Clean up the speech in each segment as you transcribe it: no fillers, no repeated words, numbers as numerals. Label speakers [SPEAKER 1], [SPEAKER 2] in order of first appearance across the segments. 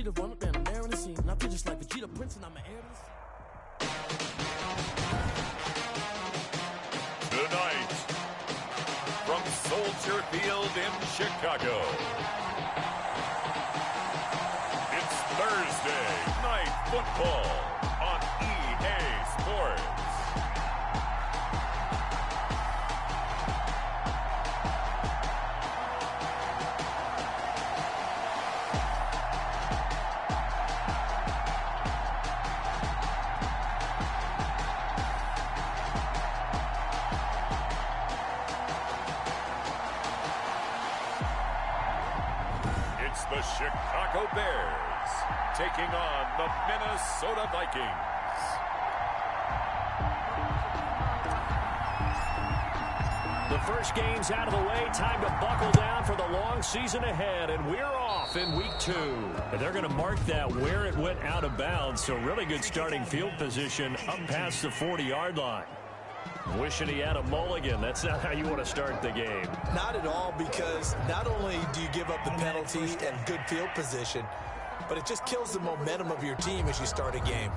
[SPEAKER 1] Vegeta run up and I'm airing the scene. And I feel just like Vegeta Prince and I'm an heir to the scene.
[SPEAKER 2] Tonight, from Soldier Field in Chicago, it's Thursday Night Football on EA Sports. The Chicago Bears taking on the Minnesota Vikings.
[SPEAKER 3] The first game's out of the way. Time to buckle down for the long season ahead, and we're off in week 2. And they're going to mark that where it went out of bounds, so really good starting field position up past the 40-yard line. Wishing he had a mulligan. That's not how you want to start the game.
[SPEAKER 4] Not at all, because not only do you give up the penalty and good field position, but it just kills the momentum of your team as you start a game.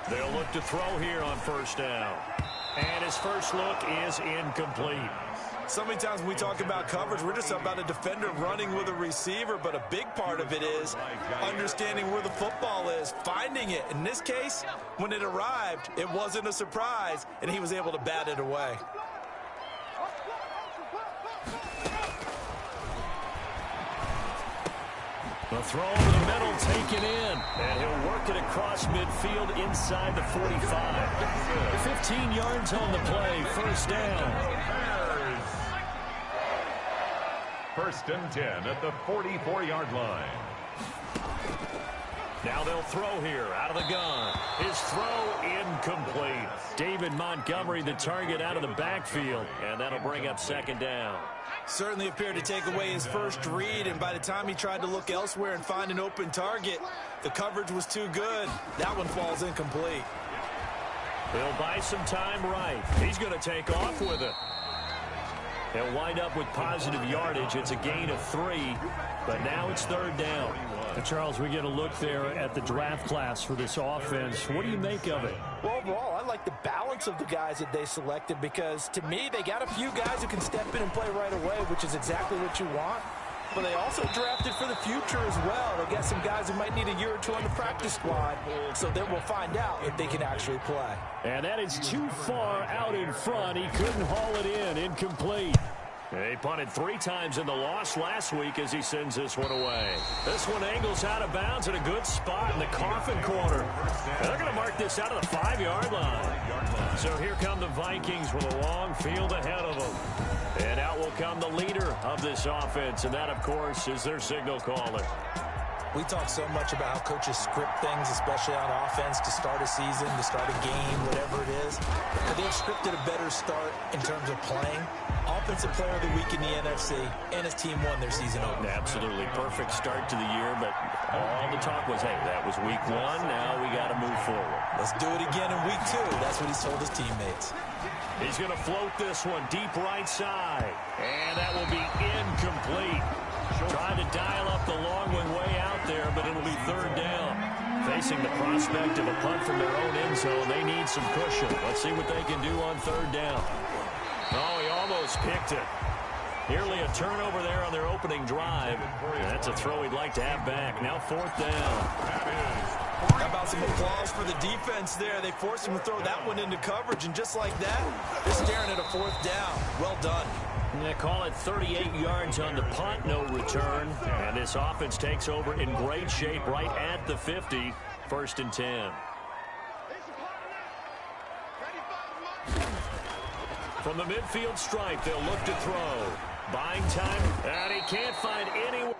[SPEAKER 3] They'll look to throw here on first down. And his first look is incomplete.
[SPEAKER 4] So many times when we talk about coverage, we're just about a defender running with a receiver, but a big part of it is understanding where the football is, finding it. In this case, when it arrived, it wasn't a surprise, and he was able to bat it away.
[SPEAKER 3] The throw over the middle taken in, and he'll work it across midfield inside the 45. 15 yards on the play, first down.
[SPEAKER 2] First and 10 at the 44-yard line.
[SPEAKER 3] Now they'll throw here out of the gun. His throw incomplete. David Montgomery, the target out of the backfield, and that'll bring up second down.
[SPEAKER 4] Certainly appeared to take away his first read, and by the time he tried to look elsewhere and find an open target, the coverage was too good. That one falls incomplete.
[SPEAKER 3] He'll buy some time right. He's going to take off with it. He'll wind up with positive yardage. It's a gain of 3, but now it's third down. And Charles, we get a look there at the draft class for this offense. What do you make of it?
[SPEAKER 5] Well, overall, I like the balance of the guys that they selected, because to me, they got a few guys who can step in and play right away, which is exactly what you want. But they also drafted for the future as well. They got some guys who might need a year or two on the practice squad, so then we'll find out if they can actually play.
[SPEAKER 3] And that is too far out in front. He couldn't haul it in. Incomplete. They punted 3 times in the loss last week as he sends this one away. This one angles out of bounds at a good spot in the coffin corner. They're going to mark this out of the 5-yard line. So here come the Vikings with a long field ahead of them. And out will come the leader of this offense, and that, of course, is their signal caller.
[SPEAKER 4] We talk so much about how coaches script things, especially on offense, to start a season, to start a game, whatever it is. But they've scripted a better start in terms of playing. Offensive player of the week in the NFC, and his team won their season opener.
[SPEAKER 3] Absolutely perfect start to the year, but all the talk was, hey, that was week 1, now we got to move forward.
[SPEAKER 4] Let's do it again in week 2. That's what he's told his teammates.
[SPEAKER 3] He's going to float this one deep right side, and that will be incomplete. Trying to dial up the long one way out there, but it'll be third down. Facing the prospect of a punt from their own end zone, they need some cushion. Let's see what they can do on third down. Oh, he almost picked it. Nearly a turnover there on their opening drive. And that's a throw he'd like to have back. Now fourth down.
[SPEAKER 4] How about some applause for the defense there? They forced him to throw that one into coverage, and just like that, they're staring at a fourth down. Well done.
[SPEAKER 3] They call it 38 yards on the punt, no return. And this offense takes over in great shape right at the 50, 1st and 10. From the midfield stripe, they'll look to throw. Buying time, and he can't find anyone.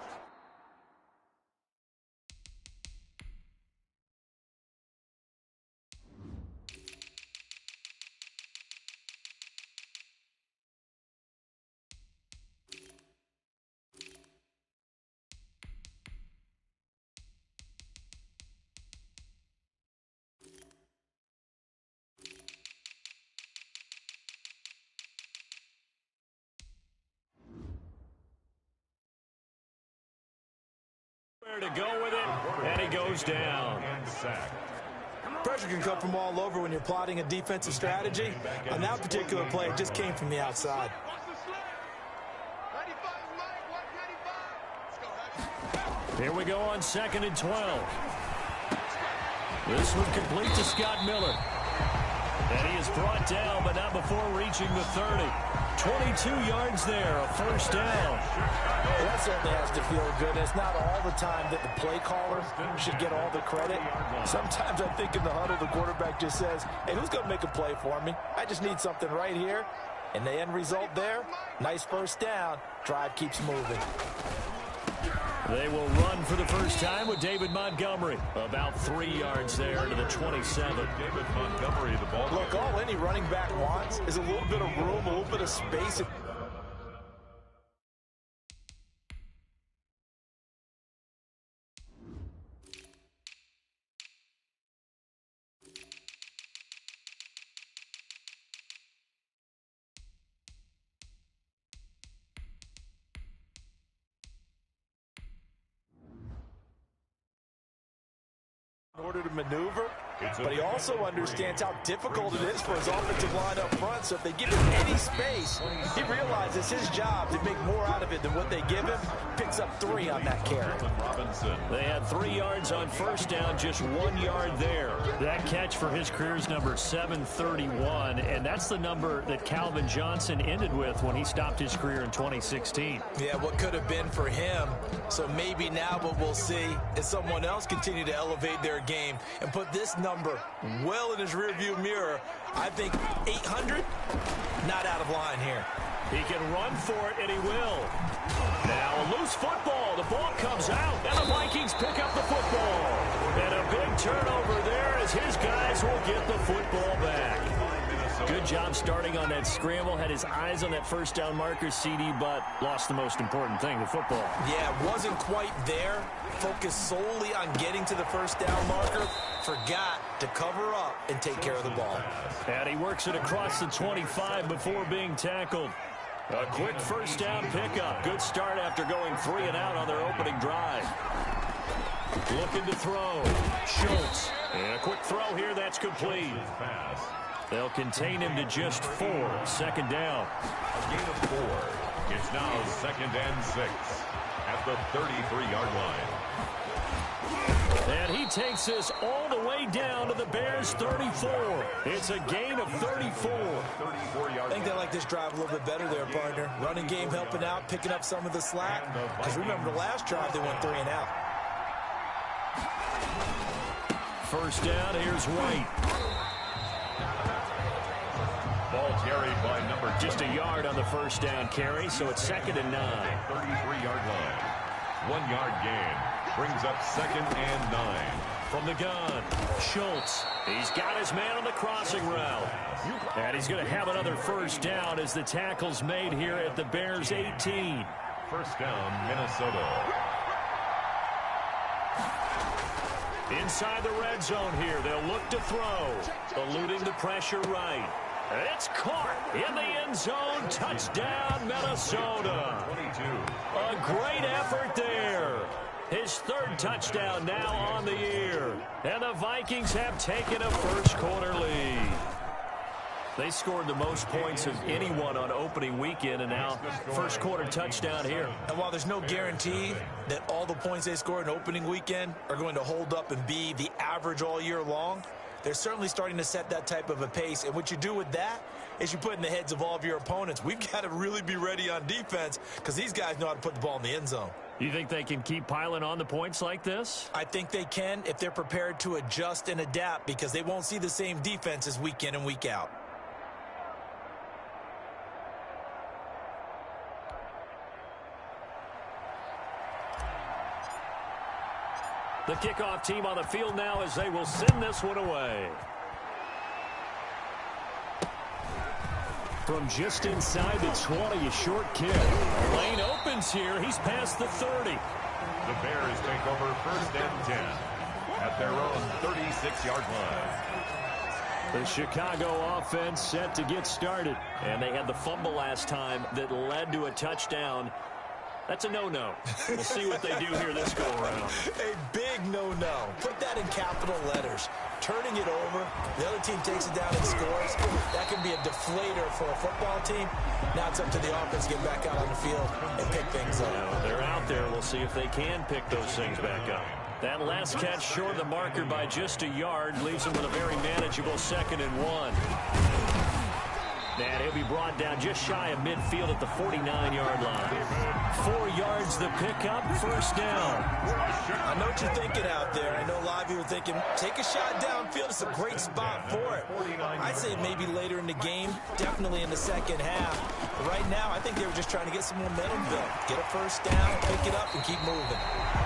[SPEAKER 3] To go with it, and he goes down.
[SPEAKER 4] Pressure can come from all over when you're plotting a defensive strategy. On that particular play, it just came from the outside.
[SPEAKER 3] Here we go on 2nd and 12. This one complete to Scott Miller. And he is brought down, but not before reaching the 30. 22 yards there, a 1st down.
[SPEAKER 5] Well, that certainly has to feel good. It's not all the time that the play caller should get all the credit. Sometimes I think in the huddle, the quarterback just says, hey, who's going to make a play for me? I just need something right here. And the end result there, nice 1st down. Drive keeps moving.
[SPEAKER 3] They will run for the first time with David Montgomery. About 3 yards there to the 27.
[SPEAKER 2] David Montgomery, the ball.
[SPEAKER 4] Look, all any running back wants is a little bit of room, a little bit of space. In order to maneuver, but he also understands how difficult it is for his offensive line up front. So if they give him any space, he realizes his job to make more out of it than what they give him. Picks up 3 on that carry.
[SPEAKER 3] They had 3 yards on 1st down, just 1 yard there. That catch for his career's number 731, and that's the number that Calvin Johnson ended with when he stopped his career in 2016.
[SPEAKER 4] Yeah, what could have been for him. So maybe now what we'll see is someone else continue to elevate their game and put this number well in his rearview mirror. I think 800, not out of line here.
[SPEAKER 3] He can run for it, and he will. Now a loose football. The ball comes out, and the Vikings pick up the football. And a big turnover there as his guys will get the football back. Good job starting on that scramble. Had his eyes on that 1st down marker, CD, but lost the most important thing, the football.
[SPEAKER 4] Yeah, wasn't quite there. Focused solely on getting to the 1st down marker. Forgot to cover up and take care of the ball.
[SPEAKER 3] And he works it across the 25 before being tackled. A quick 1st down pickup. Good start after going 3 and out on their opening drive. Looking to throw. Schultz. And a quick throw here. That's complete. They'll contain him to just 4. 2nd down.
[SPEAKER 2] A gain of 4. It's now 2nd and 6 at the 33-yard line.
[SPEAKER 3] And he takes this all the way down to the Bears' 34. It's a gain of 34.
[SPEAKER 4] I think they like this drive a little bit better there, partner. Running game helping out, picking up some of the slack. Because remember the last drive, they went 3 and out.
[SPEAKER 3] 1st down, here's White.
[SPEAKER 2] Ball carried by number 2.
[SPEAKER 3] Just a yard on the 1st down carry, so it's 2nd and 9.
[SPEAKER 2] 33-yard line. 1 yard gain. Brings up 2nd and 9.
[SPEAKER 3] From the gun, Schultz. He's got his man on the crossing route. And he's going to have another 1st down as the tackle's made here at the Bears' 18.
[SPEAKER 2] 1st down, Minnesota.
[SPEAKER 3] Inside the red zone here, they'll look to throw. Eluding the pressure right. It's caught in the end zone. Touchdown, Minnesota.
[SPEAKER 2] 22.
[SPEAKER 3] A great effort there. His 3rd touchdown now on the year. And the Vikings have taken a 1st quarter lead. They scored the most points of anyone on opening weekend, and now 1st quarter touchdown here.
[SPEAKER 4] And while there's no guarantee that all the points they score in opening weekend are going to hold up and be the average all year long, they're certainly starting to set that type of a pace. And what you do with that it should put in the heads of all of your opponents. We've got to really be ready on defense because these guys know how to put the ball in the end zone.
[SPEAKER 3] You think they can keep piling on the points like this?
[SPEAKER 4] I think they can if they're prepared to adjust and adapt because they won't see the same defenses week in and week out.
[SPEAKER 3] The kickoff team on the field now as they will send this one away. From just inside the 20, a short kick. Lane opens here. He's past the 30.
[SPEAKER 2] The Bears take over 1st and 10 at their own 36-yard line.
[SPEAKER 3] The Chicago offense set to get started. And they had the fumble last time that led to a touchdown. That's a no-no. We'll see what they do here this go-around.
[SPEAKER 4] A big no-no. Put that in capital letters. Turning it over, the other team takes it down and scores. That can be a deflator for a football team. Now it's up to the offense to get back out on the field and pick things up.
[SPEAKER 3] They're out there. We'll see if they can pick those things back up. That last catch short of the marker by just a yard leaves them with a very manageable 2nd and 1. And he'll be brought down just shy of midfield at the 49-yard line. 4 yards the pickup, 1st down.
[SPEAKER 4] I know what you're thinking out there. I know a lot of you are thinking, take a shot downfield. It's a great spot for it. I'd say maybe later in the game, definitely in the second half. But right now, I think they were just trying to get some momentum built. Get a 1st down, pick it up, and keep moving.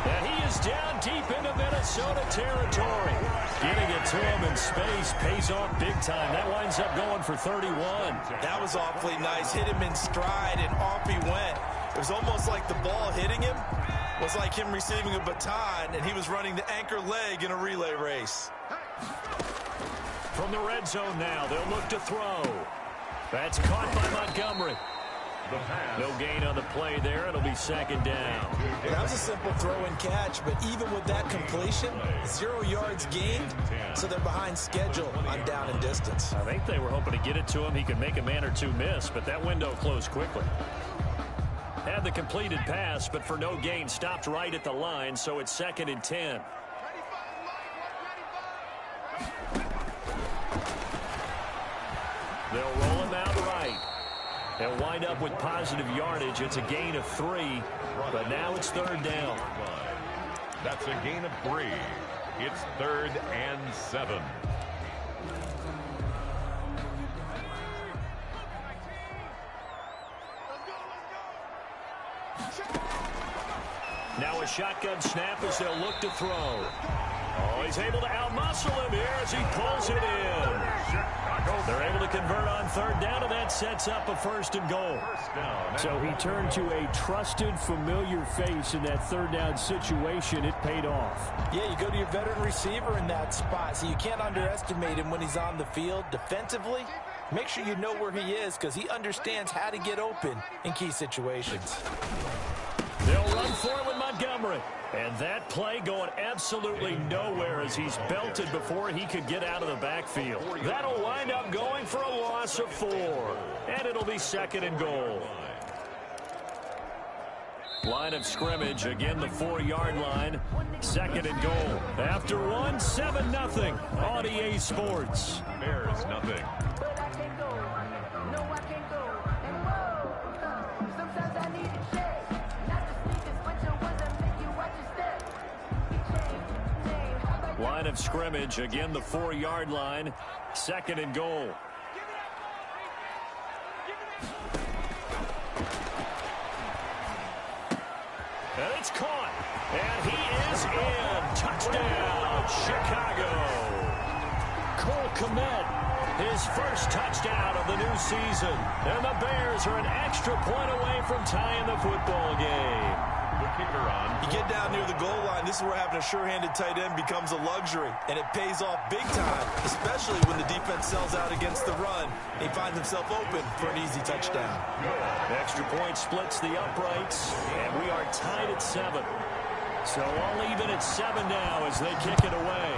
[SPEAKER 3] And he is down deep into Minnesota territory. Getting it to him in space pays off big time. That winds up going for 31.
[SPEAKER 4] That was awfully nice. Hit him in stride, and off he went. It was almost like the ball hitting him was like him receiving a baton, and he was running the anchor leg in a relay race.
[SPEAKER 3] From the red zone now, they'll look to throw. That's caught by Montgomery. No gain on the play there. It'll be 2nd down.
[SPEAKER 4] That was a simple throw and catch, but even with that completion, 0 yards gained, so they're behind schedule on down and distance.
[SPEAKER 3] I think they were hoping to get it to him. He could make a man or two miss, but that window closed quickly. Had the completed pass, but for no gain, stopped right at the line, so it's 2nd and 10. They'll roll him out right. They'll wind up with positive yardage. It's a gain of 3, but now it's 3rd down.
[SPEAKER 2] That's a gain of 3. It's 3rd and 7.
[SPEAKER 3] Now a shotgun snap as they'll look to throw. Oh, he's able to outmuscle him here as he pulls it in. They're able to convert on 3rd down, and that sets up a 1st and goal.
[SPEAKER 6] So he turned to a trusted, familiar face in that 3rd down situation. It paid off.
[SPEAKER 5] Yeah, you go to your veteran receiver in that spot, so you can't underestimate him when he's on the field. Defensively, make sure you know where he is because he understands how to get open in key situations.
[SPEAKER 3] They'll run for it with Montgomery. And that play going absolutely nowhere as he's belted before he could get out of the backfield. That'll wind up going for a loss of 4. And it'll be 2nd and goal. Line of scrimmage, again the 4-yard line. 2nd and goal. After 1, 7-0 on EA Sports.
[SPEAKER 2] Bears nothing.
[SPEAKER 3] Line of scrimmage, again the 4-yard line. 2nd and goal. And it's caught. And he is in. Touchdown, Chicago. Cole Kmet, his first touchdown of the new season. And the Bears are an extra point away from tying the football game.
[SPEAKER 2] The kicker on.
[SPEAKER 4] You get down near the goal line, this is where having a sure-handed tight end becomes a luxury, and it pays off big time, especially when the defense sells out against the run. He finds himself open for an easy touchdown.
[SPEAKER 3] Extra point splits the uprights, and we are tied at 7. So all even at 7 now as they kick it away.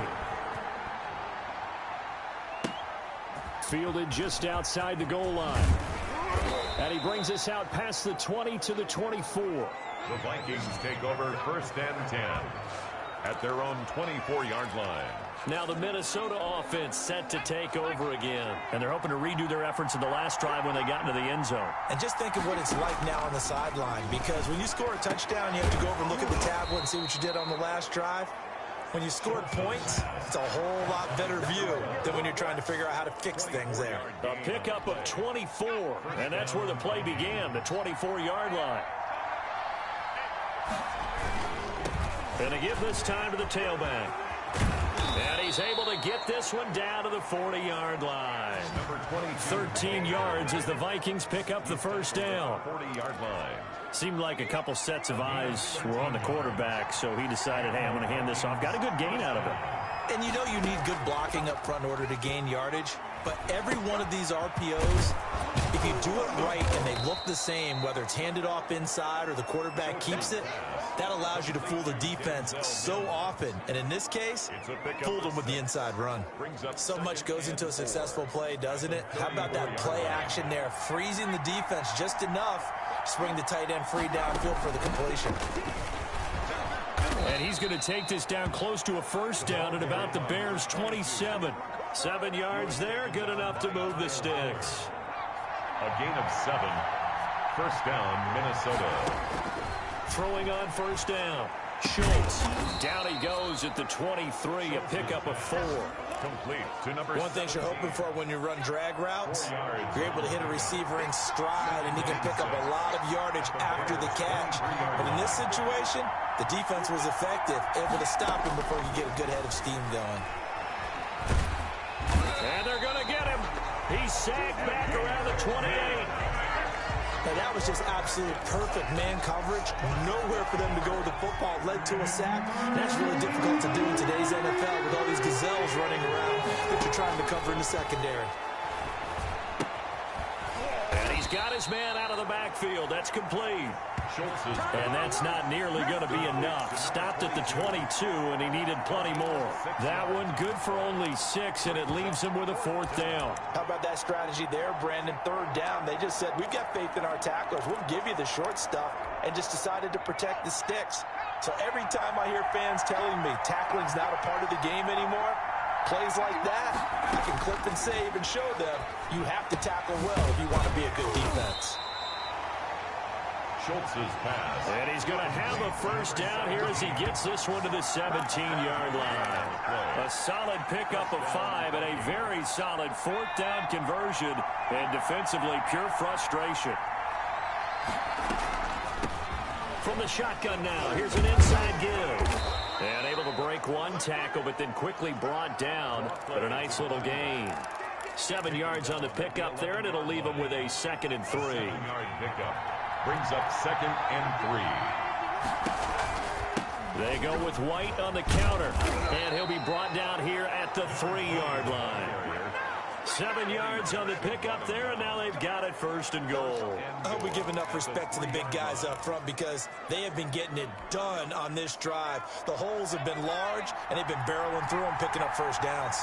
[SPEAKER 3] Fielded just outside the goal line. And he brings us out past the 20 to the 24.
[SPEAKER 2] The Vikings take over 1st and 10 at their own 24-yard line.
[SPEAKER 3] Now the Minnesota offense set to take over again. And they're hoping to redo their efforts in the last drive when they got into the end zone.
[SPEAKER 5] And just think of what it's like now on the sideline, because when you score a touchdown, you have to go over and look at the tablet and see what you did on the last drive. When you scored points, it's a whole lot better view than when you're trying to figure out how to fix things there.
[SPEAKER 3] A pickup of 24, and that's where the play began, the 24-yard line. And to give this time to the tailback. And he's able to get this one down to the 40-yard line. 13 yards as the Vikings pick up the first down.
[SPEAKER 2] 40-yard line.
[SPEAKER 3] Seemed like a couple sets of eyes were on the quarterback, so he decided, hey, I'm going to hand this off. Got a good gain out of it.
[SPEAKER 5] And you know you need good blocking up front in order to gain yardage, but every one of these RPOs, if you do it right and they look the same, whether it's handed off inside or the quarterback keeps it, that allows you to fool the defense so often. And in this case, fooled them with the inside run. So much goes into a successful play, doesn't it? How about that play action there, freezing the defense just enough to bring the tight end free downfield for the completion.
[SPEAKER 3] And he's going to take this down close to a first down at about the Bears' 27. 7 yards there, good enough to move the sticks.
[SPEAKER 2] A gain of 7. First down, Minnesota.
[SPEAKER 3] Throwing on first down. Schultz. Down he goes at the 23, a pickup of 4.
[SPEAKER 2] Complete to number
[SPEAKER 5] One thing you're hoping for when you run drag routes, you're able to hit a receiver in stride, and he can pick up a lot of yardage after the catch. But in this situation, the defense was effective, able to stop him before he get a good head of steam going.
[SPEAKER 3] And they're going to get him. He's sagged back around the 28.
[SPEAKER 5] Now, that was just absolute perfect man coverage. Nowhere for them to go with the football. Led to a sack. That's really difficult to do in today's NFL with all these gazelles running around that you're trying to cover in the secondary.
[SPEAKER 3] And he's got his man out of the backfield. That's complete. And that's not nearly going to be enough. Stopped at the 22, and he needed plenty more. That one good for only 6, and it leaves him with a 4th down.
[SPEAKER 5] How about that strategy there, Brandon? 3rd down. They just said, we've got faith in our tacklers. We'll give you the short stuff, and just decided to protect the sticks. So every time I hear fans telling me tackling's not a part of the game anymore, plays like that, I can clip and save and show them you have to tackle well if you want to be a good defense.
[SPEAKER 2] Schultz's pass.
[SPEAKER 3] And he's going to have a first down here as he gets this one to the 17-yard line. A solid pickup of 5 and a very solid 4th down conversion. And defensively, pure frustration. From the shotgun now, here's an inside give. And able to break one tackle, but then quickly brought down. But a nice little gain. 7 yards on the pickup there, and it'll leave him with a 2nd and 3.
[SPEAKER 2] 7-yard pickup. Brings up 2nd and 3.
[SPEAKER 3] They go with White on the counter, and he'll be brought down here at the 3-yard line. 7 yards on the pickup there, and now they've got it 1st and goal.
[SPEAKER 5] I hope we give enough respect to the big guys up front because they have been getting it done on this drive. The holes have been large, and they've been barreling through them, picking up first downs.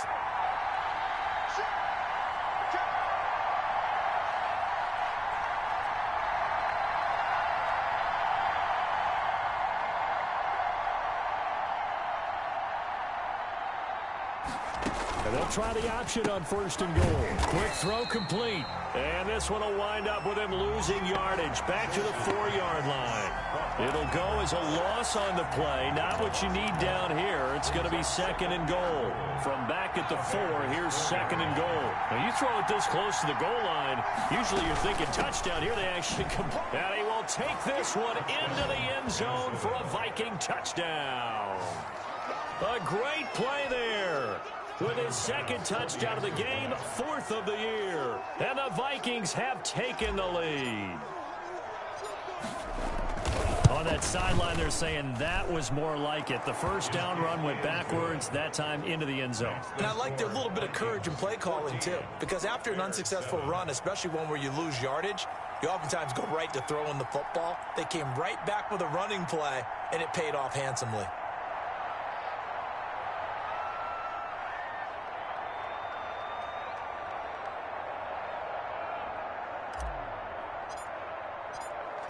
[SPEAKER 6] And they'll try the option on 1st and goal. Quick throw complete.
[SPEAKER 3] And this one will wind up with him losing yardage back to the 4-yard line. It'll go as a loss on the play. Not what you need down here. It's going to be 2nd and goal. From back at the 4, here's 2nd and goal. Now you throw it this close to the goal line, usually you're thinking touchdown. Here they actually come. And he will take this one into the end zone for a Viking touchdown. A great play there. With his 2nd touchdown of the game, 4th of the year. And the Vikings have taken the lead. On that sideline, they're saying that was more like it. The first down run went backwards, that time into the end zone.
[SPEAKER 5] And I like their little bit of courage in play calling, too. Because after an unsuccessful run, especially one where you lose yardage, you oftentimes go right to throwing the football. They came right back with a running play, and it paid off handsomely.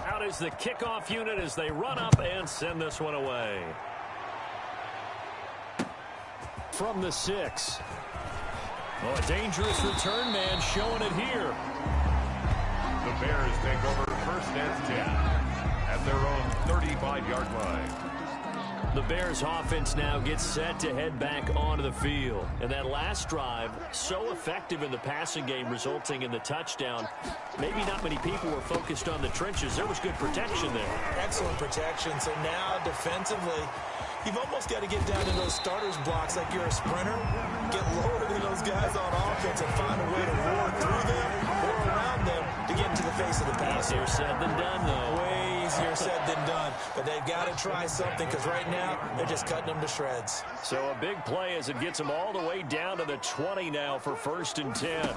[SPEAKER 3] Out is the kickoff unit as they run up and send this one away.
[SPEAKER 6] from the 6.
[SPEAKER 3] Oh, a dangerous return man showing it here.
[SPEAKER 2] The Bears take over first and 10 at their own 35-yard line.
[SPEAKER 3] The Bears offense now gets set to head back onto the field. And that last drive, so effective in the passing game, resulting in the touchdown. Maybe not many people were focused on the trenches. There was good protection there.
[SPEAKER 5] Excellent protection. So now defensively, you've almost got to get down to those starters blocks like you're a sprinter. Get lower than those guys on offense and find a way to roar through them or around them to get into the face of the pass.
[SPEAKER 3] Easier said than done, though.
[SPEAKER 5] Way easier said than done. But they've got to try something because right now they're just cutting them to shreds.
[SPEAKER 3] So a big play as it gets them all the way down to the 20 now for first and 10.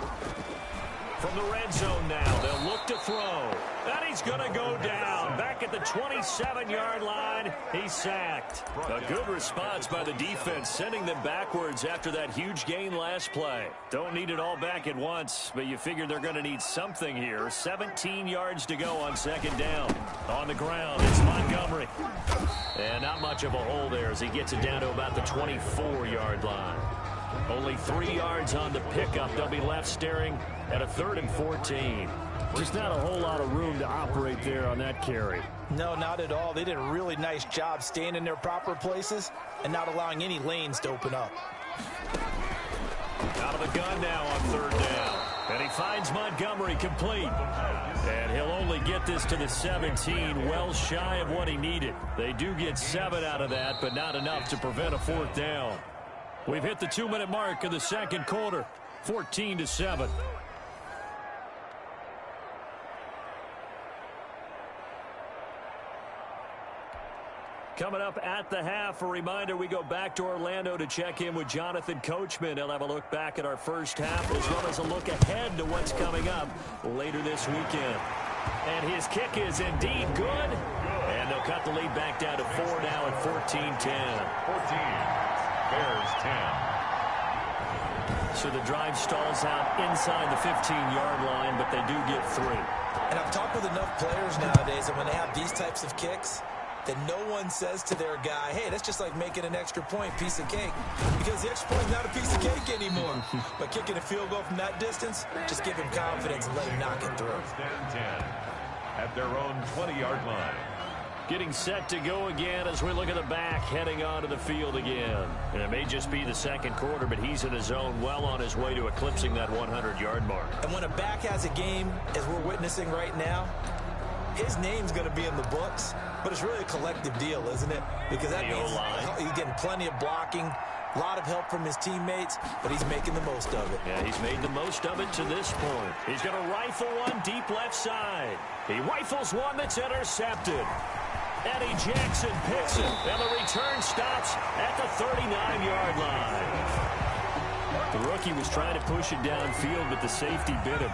[SPEAKER 3] From the red zone now, they'll look to throw. And he's going to go down. Back at the 27-yard line, he's sacked. A good response by the defense, sending them backwards after that huge gain last play. Don't need it all back at once, but you figure they're going to need something here. 17 yards to go on second down. On the ground, it's Montgomery. And not much of a hole there as he gets it down to about the 24-yard line. Only 3 yards on the pickup. They'll be left staring at a 3rd and 14.
[SPEAKER 6] Just not a whole lot of room to operate there on that carry.
[SPEAKER 5] No, not at all. They did a really nice job staying in their proper places and not allowing any lanes to open up.
[SPEAKER 3] Out of the gun now on 3rd down. And he finds Montgomery complete. And he'll only get this to the 17, well shy of what he needed. They do get 7 out of that, but not enough to prevent a 4th down. We've hit the 2-minute mark of the second quarter, 14-7. Coming up at the half, a reminder, we go back to Orlando to check in with Jonathan Coachman. He'll have a look back at our first half as well as a look ahead to what's coming up later this weekend. And his kick is indeed good. And they'll cut the lead back down to 4 now at 14-10.
[SPEAKER 2] 14. Bears 10.
[SPEAKER 3] So the drive stalls out inside the 15-yard line, but they do get 3.
[SPEAKER 5] And I've talked with enough players nowadays, and when they have these types of kicks, that no one says to their guy, hey, that's just like making an extra point, piece of cake. Because the extra point is not a piece of cake anymore. But kicking a field goal from that distance, just give him confidence and let him knock it through.
[SPEAKER 2] First and 10 at their own 20-yard line.
[SPEAKER 3] Getting set to go again as we look at the back, heading onto the field again. And it may just be the second quarter, but he's in his zone, well on his way to eclipsing that 100-yard mark.
[SPEAKER 5] And when a back has a game, as we're witnessing right now, his name's going to be in the books, but it's really a collective deal, isn't it? Because that means he's getting plenty of blocking, a lot of help from his teammates, but he's making the most of it.
[SPEAKER 3] Yeah, he's made the most of it to this point. He's going to rifle one deep left side. He rifles one that's intercepted. Eddie Jackson picks it, and the return stops at the 39-yard line. The rookie was trying to push it downfield, but the safety bit him.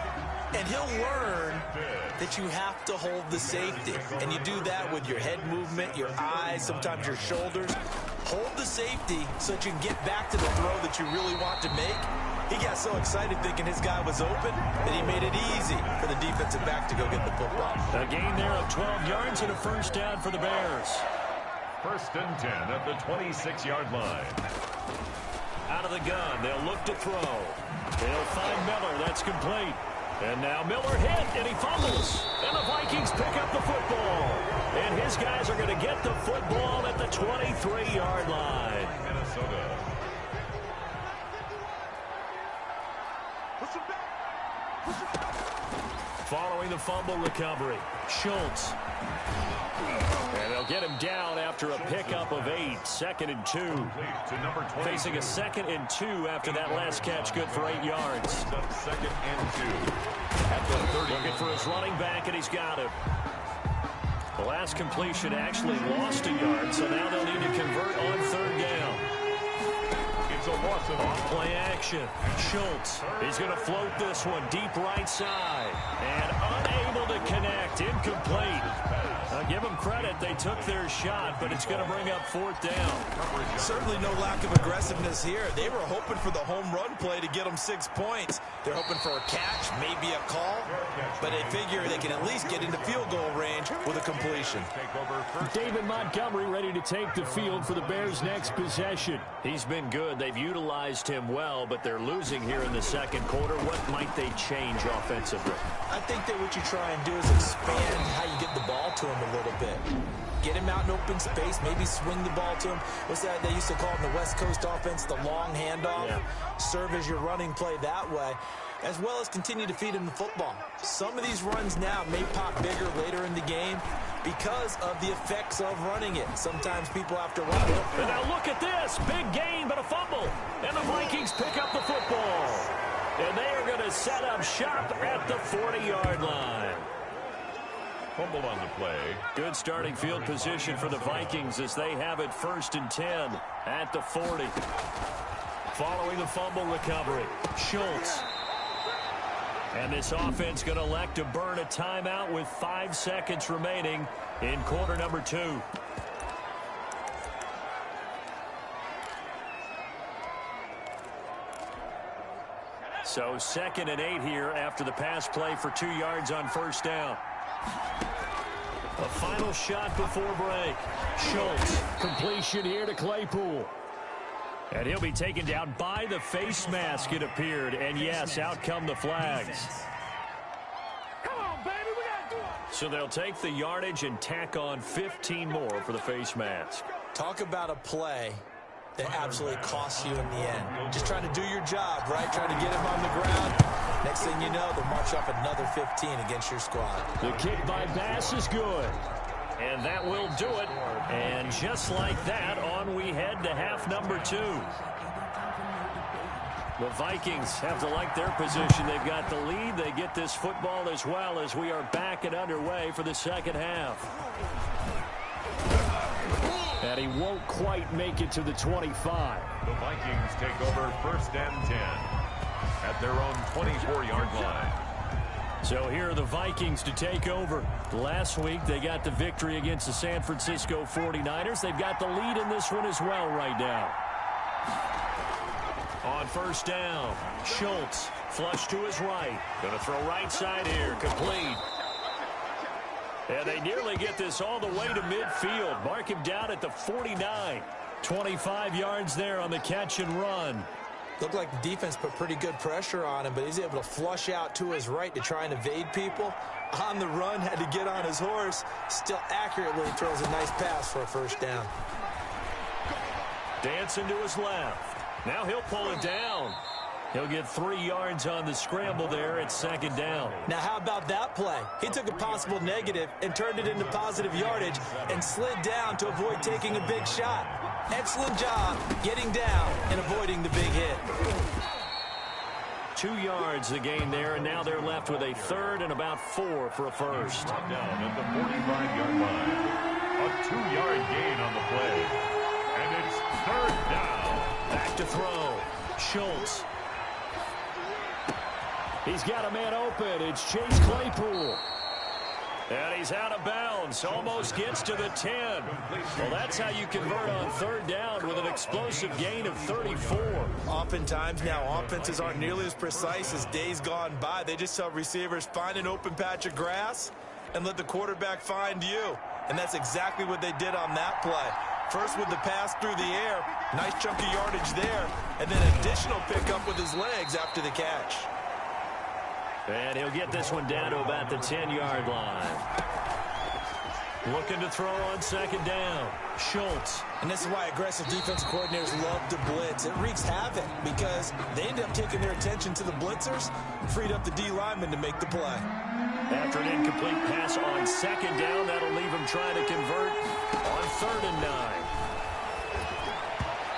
[SPEAKER 5] And he'll learn that you have to hold the safety. And you do that with your head movement, your eyes, sometimes your shoulders. Hold the safety so that you can get back to the throw that you really want to make. He got so excited thinking his guy was open that he made it easy for the defensive back to go get the football.
[SPEAKER 3] A gain there of 12 yards and a first down for the Bears.
[SPEAKER 2] First and 10 at the 26-yard line.
[SPEAKER 3] Out of the gun, they'll look to throw. They'll find Miller. That's complete. And now Miller hit, and he fumbles. And the Vikings pick up the football. And his guys are going to get the football at the 23-yard line.
[SPEAKER 2] Minnesota.
[SPEAKER 3] Following the fumble recovery, Schultz. And they'll get him down after a pickup of 8, 2nd and 2. Facing a 2nd and 2 after that last catch, good for 8 yards.
[SPEAKER 2] 2nd and 2 at the 30.
[SPEAKER 3] Looking for his running back, and he's got him. The last completion actually lost a yard, so now they'll need to convert on 3rd down.
[SPEAKER 2] It's a loss of
[SPEAKER 3] Off-play action. Schultz. He's going to float this one deep right side. And unable to connect. Incomplete. I'll give them credit. They took their shot, but it's going to bring up 4th down.
[SPEAKER 4] Certainly no lack of aggressiveness here. They were hoping for the home run play to get them 6 points. They're hoping for a catch, maybe a call, but they figure they can at least get into field goal range with a completion.
[SPEAKER 6] David Montgomery ready to take the field for the Bears' next possession.
[SPEAKER 3] He's been good. They've utilized him well, but they're losing here in the second quarter. What might they change offensively?
[SPEAKER 5] I think that what you try and do is expand how you get the ball to him a little bit. Get him out in open space, maybe swing the ball to him. What's that they used to call in the West Coast offense, the long handoff? Yeah. Serve as your running play that way, as well as continue to feed him the football. Some of these runs now may pop bigger later in the game because of the effects of running it. Sometimes people have to run it.
[SPEAKER 3] And now look at this. Big gain, but a fumble. And the Vikings pick up the football. And they are going to set up shop at the 40-yard line.
[SPEAKER 2] Fumble on the play.
[SPEAKER 3] Good starting field position for the Vikings as they have it 1st and 10 at the 40. Following the fumble recovery, Schultz. And this offense going to elect to burn a timeout with 5 seconds remaining in quarter number 2. So 2nd and 8 here after the pass play for 2 yards on 1st down. A final shot before break. Schultz, completion here to Claypool. And he'll be taken down by the face mask, it appeared. And yes, out come the flags.
[SPEAKER 1] Come on, baby, we gotta do it.
[SPEAKER 3] So they'll take the yardage and tack on 15 more for the face mask.
[SPEAKER 5] Talk about a play that absolutely costs you in the end. Just trying to do your job, right? Trying to get him on the ground. Next thing you know, they'll march off another 15 against your squad.
[SPEAKER 6] The kick by Bass is good.
[SPEAKER 3] And that will do it. And just like that, on we head to half number 2. The Vikings have to like their position. They've got the lead. They get this football as well as we are back and underway for the second half.
[SPEAKER 6] And he won't quite make it to the 25.
[SPEAKER 2] The Vikings take over 1st and 10 at their own 24-yard line.
[SPEAKER 3] So here are the Vikings to take over. Last week they got the victory against the San Francisco 49ers. They've got the lead in this one as well right now. On 1st down, Schultz flush to his right. Going to throw right side here, complete. And they nearly get this all the way to midfield. Mark him down at the 49. 25 yards there on the catch and run.
[SPEAKER 5] Looked like the defense put pretty good pressure on him, but he's able to flush out to his right to try and evade people. On the run, had to get on his horse. Still accurately throws a nice pass for a 1st down.
[SPEAKER 3] Dancing to his left. Now he'll pull it down. He'll get 3 yards on the scramble there at 2nd down.
[SPEAKER 5] Now, how about that play? He took a possible negative and turned it into positive yardage and slid down to avoid taking a big shot. Excellent job getting down and avoiding the big hit.
[SPEAKER 3] 2 yards the gain there, and now they're left with a 3rd and about 4 for a 1st.
[SPEAKER 2] Down at the 45-yard line. A 2-yard gain on the play. And it's 3rd down.
[SPEAKER 3] Back to throw. Schultz.
[SPEAKER 6] He's got a man open. It's Chase Claypool.
[SPEAKER 3] And he's out of bounds. Almost gets to the 10. Well, that's how you convert on 3rd down with an explosive gain of 34.
[SPEAKER 4] Oftentimes now offenses aren't nearly as precise as days gone by. They just tell receivers, find an open patch of grass and let the quarterback find you. And that's exactly what they did on that play. First with the pass through the air. Nice chunky yardage there. And then additional pickup with his legs after the catch.
[SPEAKER 3] And he'll get this one down to about the 10-yard line. Looking to throw on 2nd down. Schultz.
[SPEAKER 5] And this is why aggressive defensive coordinators love to blitz. It wreaks havoc because they end up taking their attention to the blitzers, freed up the D lineman to make the play.
[SPEAKER 3] After an incomplete pass on 2nd down, that'll leave him trying to convert on 3rd and 9.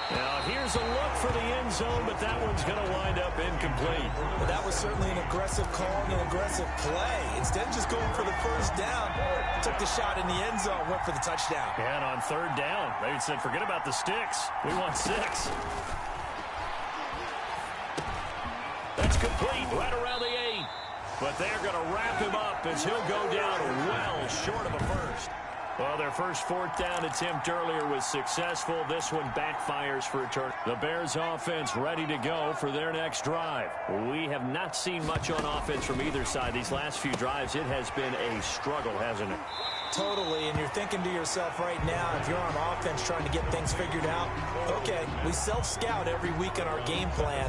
[SPEAKER 3] Now, here's a look for the end zone, but that one's going to wind up incomplete.
[SPEAKER 5] Well, that was certainly an aggressive call and an aggressive play. Instead of just going for the 1st down, took the shot in the end zone, went for the touchdown.
[SPEAKER 3] And on 3rd down, they said, forget about the sticks. We want 6. That's complete, right around the 8. But they're going to wrap him up as he'll go down well short of a 1st. Well, their first fourth down attempt earlier was successful. This one backfires for a turn. The Bears offense ready to go for their next drive. We have not seen much on offense from either side. These last few drives, it has been a struggle, hasn't it?
[SPEAKER 5] Totally, and you're thinking to yourself right now, if you're on offense trying to get things figured out, okay, we self-scout every week on our game plan.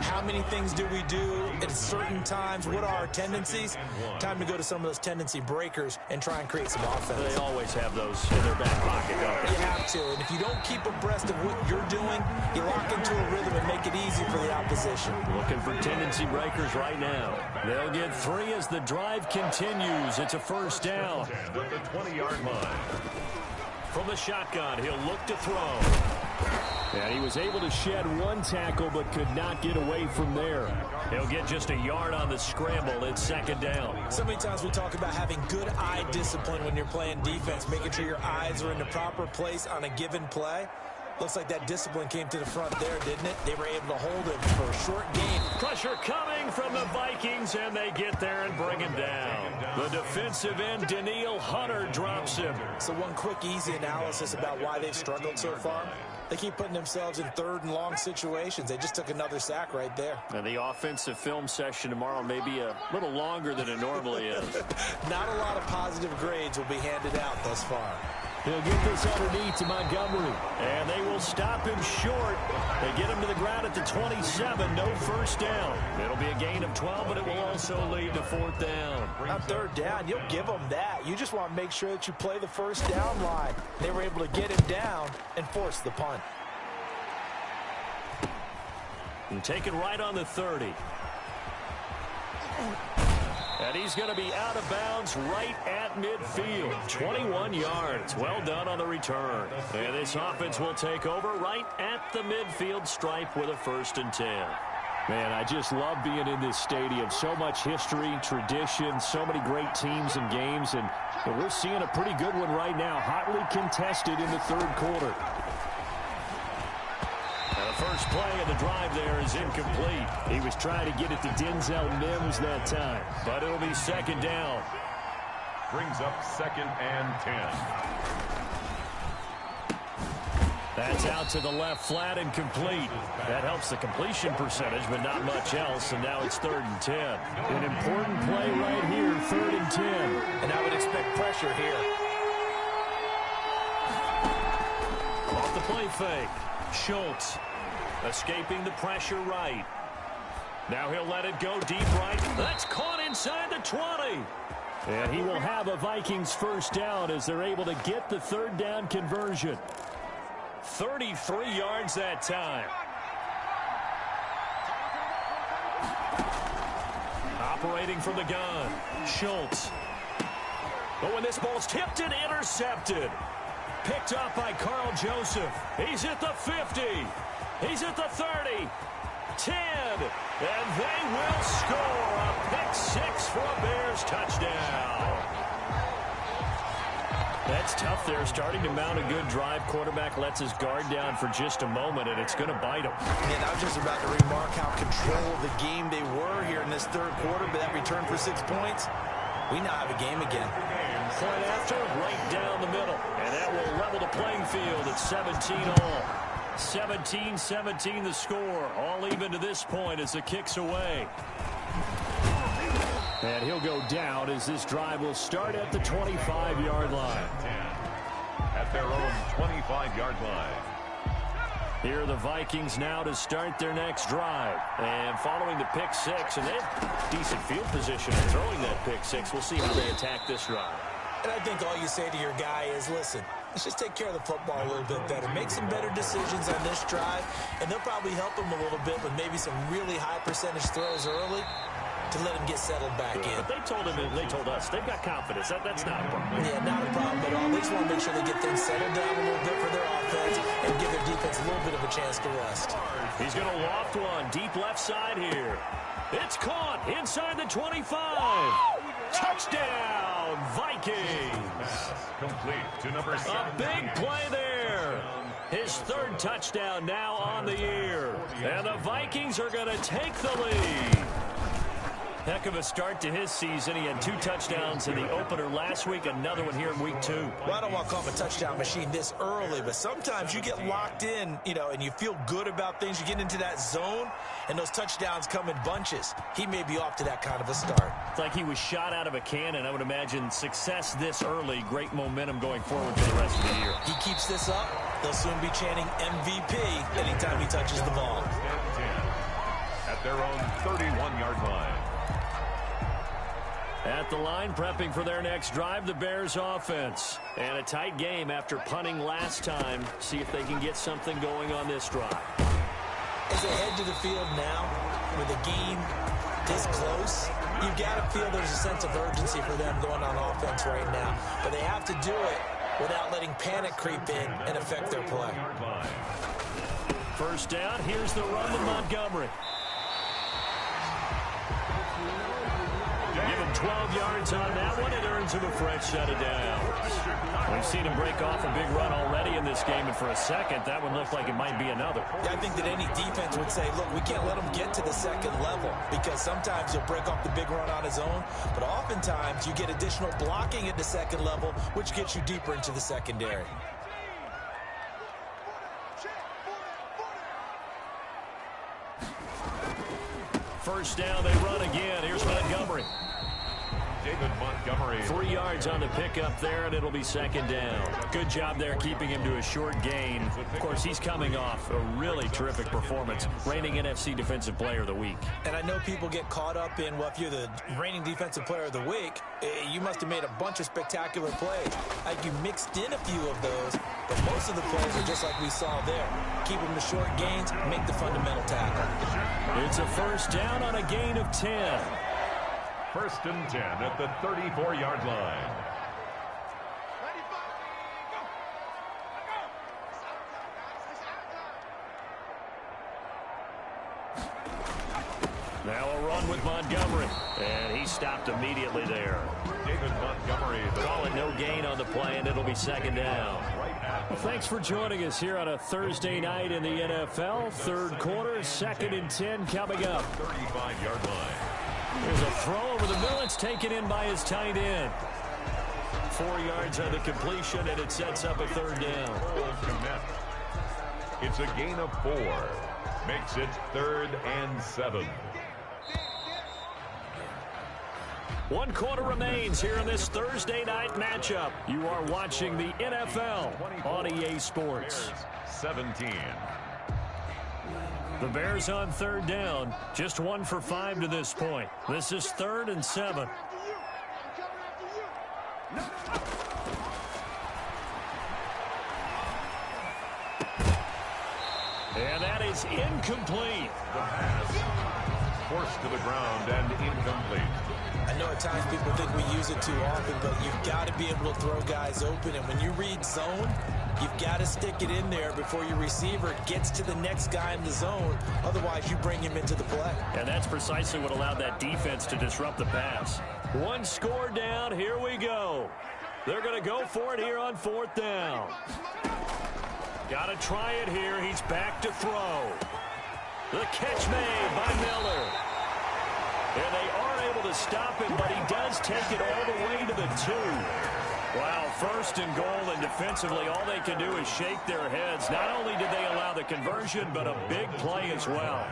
[SPEAKER 5] How many things do we do at certain times? What are our tendencies? Time to go to some of those tendency breakers and try and create some offense.
[SPEAKER 3] They always have those in their back pocket, don't they?
[SPEAKER 5] You have to, and if you don't keep abreast of what you're doing, you lock into a rhythm and make it easy for the opposition.
[SPEAKER 3] Looking for tendency breakers right now. They'll get 3 as the drive continues. It's a first down.
[SPEAKER 2] The 20-yard line.
[SPEAKER 3] From the shotgun, he'll look to throw.
[SPEAKER 6] And he was able to shed 1 tackle but could not get away from there.
[SPEAKER 3] He'll get just a yard on the scramble. It's second down.
[SPEAKER 5] So many times we talk about having good eye discipline when you're playing defense, making sure your eyes are in the proper place on a given play. Looks like that discipline came to the front there, didn't it? They were able to hold it for a short game.
[SPEAKER 3] Pressure coming from the Vikings, and they get there and bring him down. The defensive end, Danielle Hunter, drops him.
[SPEAKER 5] So one quick, easy analysis about why they've struggled so far. They keep putting themselves in third and long situations. They just took another sack right there.
[SPEAKER 3] And the offensive film session tomorrow may be a little longer than it normally is.
[SPEAKER 5] Not a lot of positive grades will be handed out thus far.
[SPEAKER 6] He'll get this underneath to Montgomery.
[SPEAKER 3] And they will stop him short. They get him to the ground at the 27. No first down. It'll be a gain of 12, but it will also lead to fourth down.
[SPEAKER 5] On third down, you'll give them that. You just want to make sure that you play the first down line. They were able to get him down and force the punt.
[SPEAKER 3] And take it right on the 30. And he's going to be out of bounds right at midfield. 21 yards. Well done on the return. And this offense will take over right at the midfield stripe with a 1st and 10.
[SPEAKER 6] Man, I just love being in this stadium. So much history, tradition, so many great teams and games. And we're seeing a pretty good one right now. Hotly contested in the third quarter.
[SPEAKER 3] The first play of the drive there is incomplete. He was trying to get it to Denzel Mims that time, but it'll be second down.
[SPEAKER 2] Brings up 2nd and 10.
[SPEAKER 3] That's out to the left flat and complete. That helps the completion percentage, but not much else, and now it's 3rd and 10.
[SPEAKER 6] An important play right here, 3rd and 10.
[SPEAKER 5] And I would expect pressure here.
[SPEAKER 3] Off the play fake. Schultz escaping the pressure right. Now he'll let it go deep right. That's caught inside the 20.
[SPEAKER 6] And he will have a Vikings first down as they're able to get the 3rd down conversion.
[SPEAKER 3] 33 yards that time. Operating from the gun. Schultz. But when this ball's tipped and intercepted. Picked up by Carl Joseph. He's at the 50. He's at the 30. 10. And they will score a pick-6 for a Bears touchdown. That's tough there. Starting to mount a good drive. Quarterback lets his guard down for just a moment, and it's going to bite him.
[SPEAKER 5] And I was just about to remark how control of the game they were here in this third quarter, but that return for 6 points, we now have a game again.
[SPEAKER 3] Point after, right down the middle. And that will level the playing field at 17 all. 17-17 the score. All even to this point as the kick's away.
[SPEAKER 6] And he'll go down as this drive will start at the 25-yard line.
[SPEAKER 2] At their own 25-yard line.
[SPEAKER 3] Here are the Vikings now to start their next drive. And following the pick-6, and they have decent field position in throwing that pick-6. We'll see how they attack this drive.
[SPEAKER 5] And I think all you say to your guy is, listen, let's just take care of the football a little bit better. Make some better decisions on this drive, and they'll probably help him a little bit with maybe some really high percentage throws early to let him get settled back in.
[SPEAKER 3] But they told him, and they told us, they've got confidence. That's not a problem.
[SPEAKER 5] Yeah, not a problem at all. They just want to make sure they get things settled down a little bit for their offense and give their defense a little bit of a chance to rest.
[SPEAKER 3] He's going to loft one deep left side here. It's caught inside the 25. Touchdown, Vikings.
[SPEAKER 2] Complete to number 7.
[SPEAKER 3] A big play there. His 3rd touchdown now on the year. And the Vikings are going to take the lead. Heck of a start to his season. He had 2 touchdowns in the opener last week, another one here in week 2.
[SPEAKER 4] Well, I don't want to call him a touchdown machine this early, but sometimes you get locked in, and you feel good about things. You get into that zone, and those touchdowns come in bunches. He may be off to that kind of a start.
[SPEAKER 3] It's like he was shot out of a cannon. I would imagine success this early, great momentum going forward for the rest of the year.
[SPEAKER 4] He keeps this up, they'll soon be chanting MVP anytime he touches the ball.
[SPEAKER 2] At their own 31-yard line.
[SPEAKER 3] At the line, prepping for their next drive, the Bears offense. And a tight game after punting last time. See if they can get something going on this drive.
[SPEAKER 4] As they head to the field now, with the game this close, you've got to feel there's a sense of urgency for them going on offense right now. But they have to do it without letting panic creep in and affect their play.
[SPEAKER 3] First down, here's the run to Montgomery. Give him 12 yards on that one. It earns him a fresh set of downs. We've seen him break off a big run already in this game, and for a second, that one looked like it might be another.
[SPEAKER 4] Yeah, I think that any defense would say, look, we can't let him get to the second level, because sometimes he'll break off the big run on his own, but oftentimes you get additional blocking at the second level, which gets you deeper into the secondary.
[SPEAKER 3] First down, they run again. Here's Montgomery.
[SPEAKER 2] David Montgomery.
[SPEAKER 3] 3 yards on the pickup there, and it'll be second down. Good job there keeping him to a short gain. Of course, he's coming off a really terrific performance, reigning NFC Defensive Player of the Week.
[SPEAKER 4] And I know people get caught up in, well, if you're the reigning Defensive Player of the Week, you must have made a bunch of spectacular plays. Like you mixed in a few of those, but most of the plays are just like we saw there. Keep them to short gains, make the fundamental tackle.
[SPEAKER 3] It's a first down on a gain of 10.
[SPEAKER 2] First and 10 at the 34-yard line.
[SPEAKER 3] Now a run with Montgomery. And he stopped immediately there.
[SPEAKER 2] David Montgomery.
[SPEAKER 3] Call it no gain on the play, and it'll be second down. Well, thanks for joining us here on a Thursday night in the NFL. Third quarter, 2nd and 10 coming up.
[SPEAKER 2] 35-yard line.
[SPEAKER 3] There's a throw over the middle. It's taken in by his tight end. 4 yards on the completion, and it sets up a third down.
[SPEAKER 2] It's a gain of 4. Makes it 3rd and 7.
[SPEAKER 3] 1 quarter remains here in this Thursday night matchup. You are watching the NFL on EA Sports.
[SPEAKER 2] 17.
[SPEAKER 3] The Bears on third down, just 1 for 5 to this point. This is 3rd and 7. And that is incomplete.
[SPEAKER 2] The pass forced to the ground and incomplete.
[SPEAKER 4] I know at times people think we use it too often, but you've got to be able to throw guys open. And when you read zone, you've got to stick it in there before your receiver gets to the next guy in the zone. Otherwise, you bring him into the play.
[SPEAKER 3] And that's precisely what allowed that defense to disrupt the pass. 1 score down. Here we go. They're going to go for it here on 4th down. Got to try it here. He's back to throw. The catch made by Miller. And they aren't able to stop him, but he does take it all the way to the 2. Wow, 1st and goal, and defensively, all they can do is shake their heads. Not only did they allow the conversion, but a big play as well.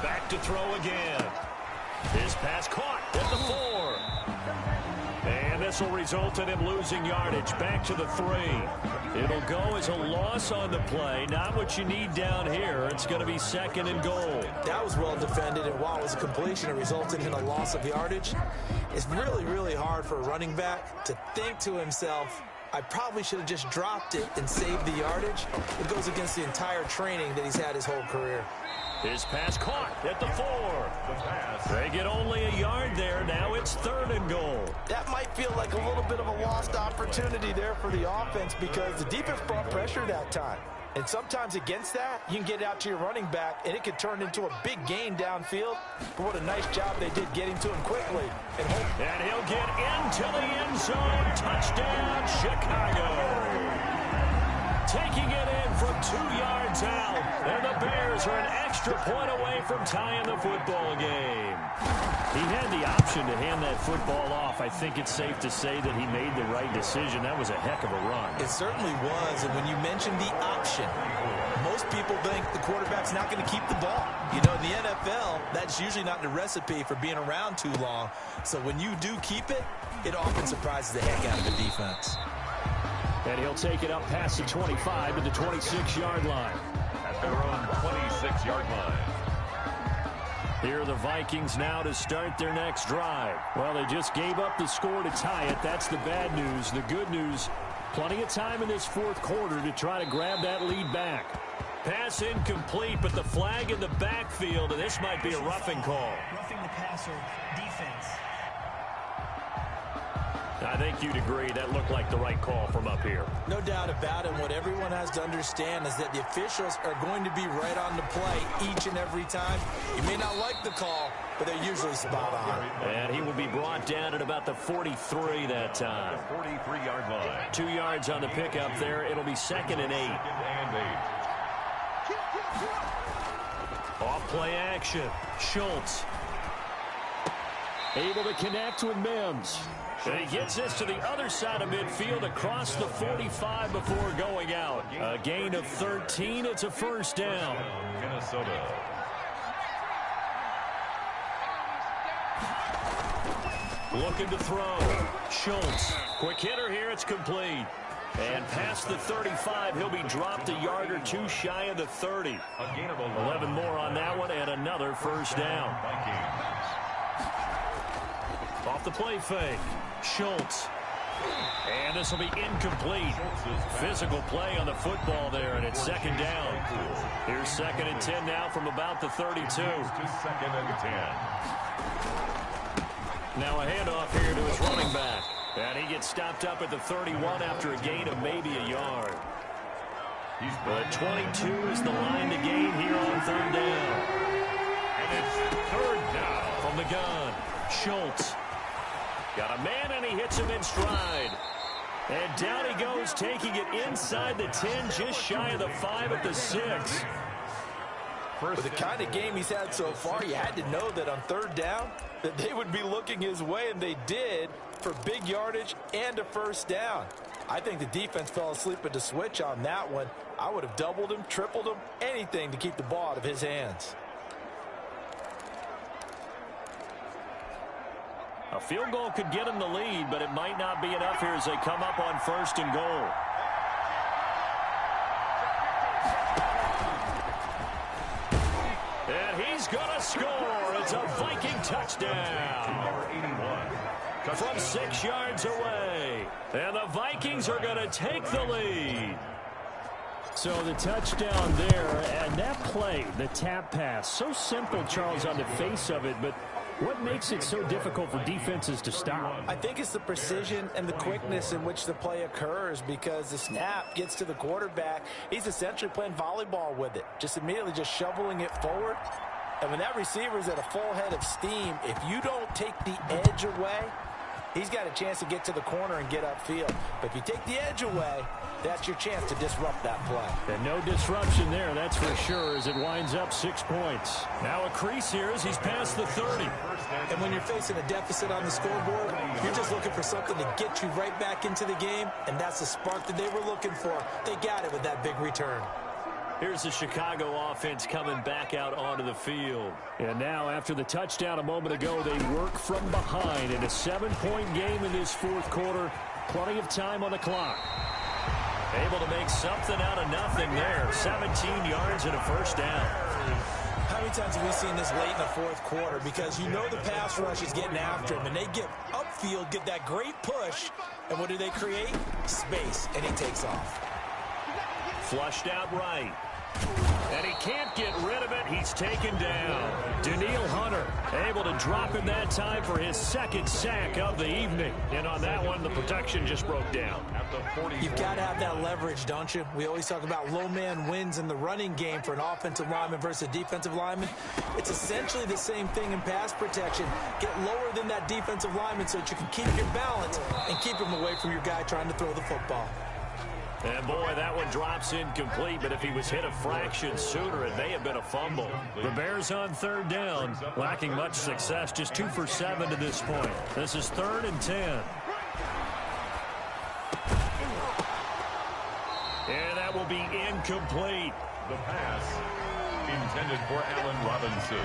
[SPEAKER 3] Back to throw again. His pass caught at the 4. And this will result in him losing yardage. Back to the 3. It'll go as a loss on the play. Not what you need down here. It's going to be 2nd and goal.
[SPEAKER 4] That was well defended, and while it was a completion, it resulted in a loss of yardage. It's really, really hard for a running back to think to himself, I probably should have just dropped it and saved the yardage. It goes against the entire training that he's had his whole career.
[SPEAKER 3] His pass caught at the 4. They get only a yard there. Now it's 3rd and goal.
[SPEAKER 5] That might feel like a little bit of a lost opportunity there for the offense because the defense brought pressure that time. And sometimes against that, you can get it out to your running back, and it could turn into a big gain downfield. But what a nice job they did getting to him quickly. And
[SPEAKER 3] he'll get into the end zone. Touchdown, Chicago. Taking it in from 2 yards out. And the Bears are an extra point away from tying the football game.
[SPEAKER 6] He had the option to hand that football off. I think it's safe to say that he made the right decision. That was a heck of a run.
[SPEAKER 4] It certainly was. And when you mentioned the option, most people think the quarterback's not going to keep the ball. You know, in the NFL, that's usually not the recipe for being around too long. So when you do keep it, it often surprises the heck out of the defense.
[SPEAKER 6] And he'll take it up past the 25 to the 26-yard line.
[SPEAKER 2] At their own 26-yard line.
[SPEAKER 6] Here are the Vikings now to start their next drive. Well, they just gave up the score to tie it. That's the bad news. The good news, plenty of time in this fourth quarter to try to grab that lead back.
[SPEAKER 3] Pass incomplete, but the flag in the backfield, and this might be a roughing call.
[SPEAKER 7] Roughing the passer, defense.
[SPEAKER 3] I think you'd agree that looked like the right call from up here.
[SPEAKER 4] No doubt about it. What everyone has to understand is that the officials are going to be right on the play each and every time. You may not like the call, but they're usually spot on.
[SPEAKER 3] And he will be brought down at about the 43 that time.
[SPEAKER 2] 43-yard line.
[SPEAKER 3] 2 yards on the pickup there. It'll be 2nd and 8. Off play action. Schultz.
[SPEAKER 6] Able to connect with Mims.
[SPEAKER 3] And he gets this to the other side of midfield across the 45 before going out. A gain of 13. It's a first down.
[SPEAKER 2] Minnesota.
[SPEAKER 3] Looking to throw. Schultz. Quick hitter here. It's complete. And past the 35, he'll be dropped a yard or two shy of the 30. 11 more on that one and another first down. Off the play fake. Schultz. And this will be incomplete. Physical play on the football there, and it's 2nd down. Here's 2nd and 10 now from about the 32.
[SPEAKER 2] 2nd and 10.
[SPEAKER 3] Now a handoff here to his running back. And he gets stopped up at the 31 after a gain of maybe a yard. But 22 is the line to gain here on 3rd down.
[SPEAKER 2] And it's 3rd down.
[SPEAKER 3] From the gun, Schultz. Got a man, and he hits him in stride. And down he goes, taking it inside the 10, just shy of the 5 at the 6.
[SPEAKER 4] With the kind of game he's had so far, you had to know that on 3rd down that they would be looking his way, and they did, for big yardage and a first down. I think the defense fell asleep at the switch on that one. I would have doubled him, tripled him, anything to keep the ball out of his hands.
[SPEAKER 3] A field goal could get him the lead, but it might not be enough here as they come up on 1st and goal. And he's going to score. It's a Viking touchdown. From 6 yards away. And the Vikings are going to take the lead.
[SPEAKER 6] So the touchdown there, and that play, the tap pass, so simple, Charles, on the face of it, but what makes it so difficult for defenses to stop?
[SPEAKER 5] I think it's the precision and the quickness in which the play occurs, because the snap gets to the quarterback. He's essentially playing volleyball with it, just immediately just shoveling it forward. And when that receiver's at a full head of steam, if you don't take the edge away, he's got a chance to get to the corner and get upfield. But if you take the edge away, that's your chance to disrupt that play.
[SPEAKER 6] And no disruption there, that's for sure, as it winds up 6 points.
[SPEAKER 3] Now a crease here as he's past the 30.
[SPEAKER 4] And when you're facing a deficit on the scoreboard, you're just looking for something to get you right back into the game, and that's the spark that they were looking for. They got it with that big return.
[SPEAKER 3] Here's the Chicago offense coming back out onto the field.
[SPEAKER 6] And now, after the touchdown a moment ago, they work from behind in a 7-point game in this fourth quarter. Plenty of time on the clock.
[SPEAKER 3] Able to make something out of nothing there. 17 yards and a first down.
[SPEAKER 4] How many times have we seen this late in the fourth quarter? Because you know the pass rush is getting after him, and they get upfield, get that great push, and what do they create? Space, and he takes off.
[SPEAKER 3] Flushed out right. And he can't get rid of it. He's taken down. Daniil Hunter able to drop him that time for his 2nd sack of the evening. And on that one, the protection just broke down.
[SPEAKER 4] You've got to have that leverage, don't you? We always talk about low man wins in the running game for an offensive lineman versus a defensive lineman. It's essentially the same thing in pass protection. Get lower than that defensive lineman so that you can keep your balance and keep him away from your guy trying to throw the football.
[SPEAKER 3] And, boy, that one drops incomplete, but if he was hit a fraction sooner, it may have been a fumble. The Bears on third down, lacking much success, just 2 for 7 to this point. This is 3rd and 10. And that will be incomplete.
[SPEAKER 2] The pass intended for Allen Robinson.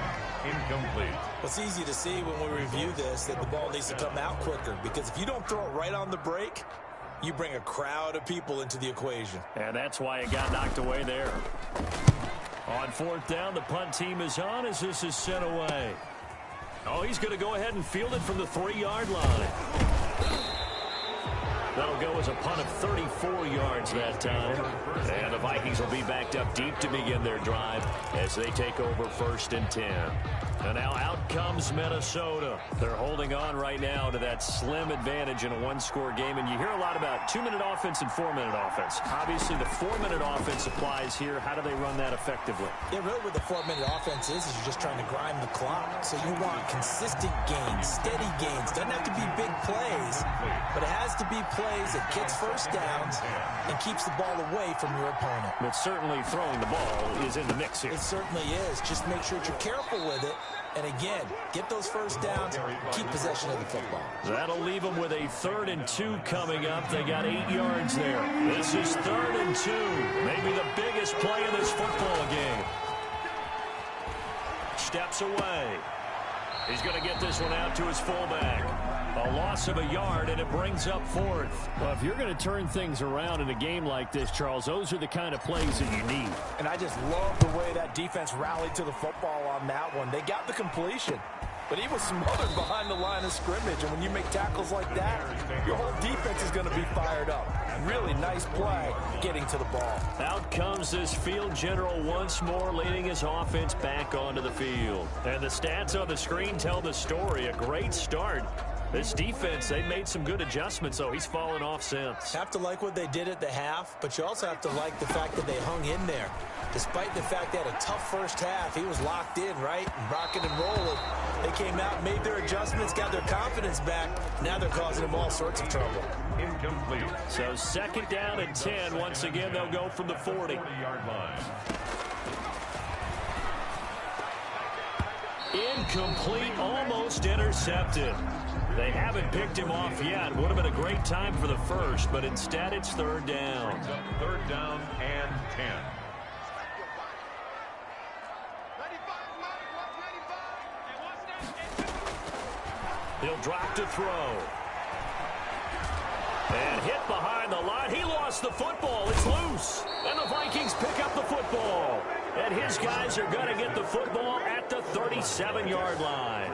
[SPEAKER 2] Incomplete.
[SPEAKER 4] It's easy to see when we review this that the ball needs to come out quicker, because if you don't throw it right on the break, you bring a crowd of people into the equation.
[SPEAKER 3] And that's why it got knocked away there. On 4th down, the punt team is on as this is sent away. Oh, he's going to go ahead and field it from the 3-yard line. That'll go as a punt of 34 yards that time. And the Vikings will be backed up deep to begin their drive as they take over 1st and 10. And now out comes Minnesota. They're holding on right now to that slim advantage in a one-score game. And you hear a lot about 2-minute offense and 4-minute offense. Obviously, the 4-minute offense applies here. How do they run that effectively?
[SPEAKER 4] Yeah, really what the 4-minute offense is you're just trying to grind the clock. So you want consistent gains, steady gains. Doesn't have to be big plays, but it has to be plays that gets first downs and keeps the ball away from your opponent.
[SPEAKER 3] But certainly throwing the ball is in the mix here.
[SPEAKER 4] It certainly is. Just make sure that you're careful with it. And again, get those first downs, keep possession of the football.
[SPEAKER 3] That'll leave them with a 3rd and 2 coming up. They got 8 yards there. This is 3rd and 2. Maybe the biggest play in this football game. Steps away. He's going to get this one out to his fullback. A loss of a yard, and it brings up 4th.
[SPEAKER 6] Well, if you're going to turn things around in a game like this, Charles, those are the kind of plays that you need.
[SPEAKER 5] And I just love the way that defense rallied to the football on that one. They got the completion, but he was smothered behind the line of scrimmage. And when you make tackles like that, your whole defense is going to be fired up. Really nice play getting to the ball.
[SPEAKER 3] Out comes this field general once more, leading his offense back onto the field. And the stats on the screen tell the story. A great start. This defense, they made some good adjustments, so he's fallen off since.
[SPEAKER 4] Have to like what they did at the half, but you also have to like the fact that they hung in there. Despite the fact they had a tough first half, he was locked in, right? And rocking and rolling. They came out, made their adjustments, got their confidence back. Now they're causing him all sorts of trouble.
[SPEAKER 2] Incomplete.
[SPEAKER 3] So 2nd down and 10. Once again, they'll go from the 40.
[SPEAKER 2] 40-yard line.
[SPEAKER 3] Incomplete, almost intercepted. They haven't picked him off yet. Would have been a great time for the first, but instead it's 3rd down.
[SPEAKER 2] 3rd down and 10.
[SPEAKER 3] He'll drop to throw. And hit behind the line. He lost the football. It's loose. And the Vikings pick up the football. And his guys are going to get the football at the 37-yard line.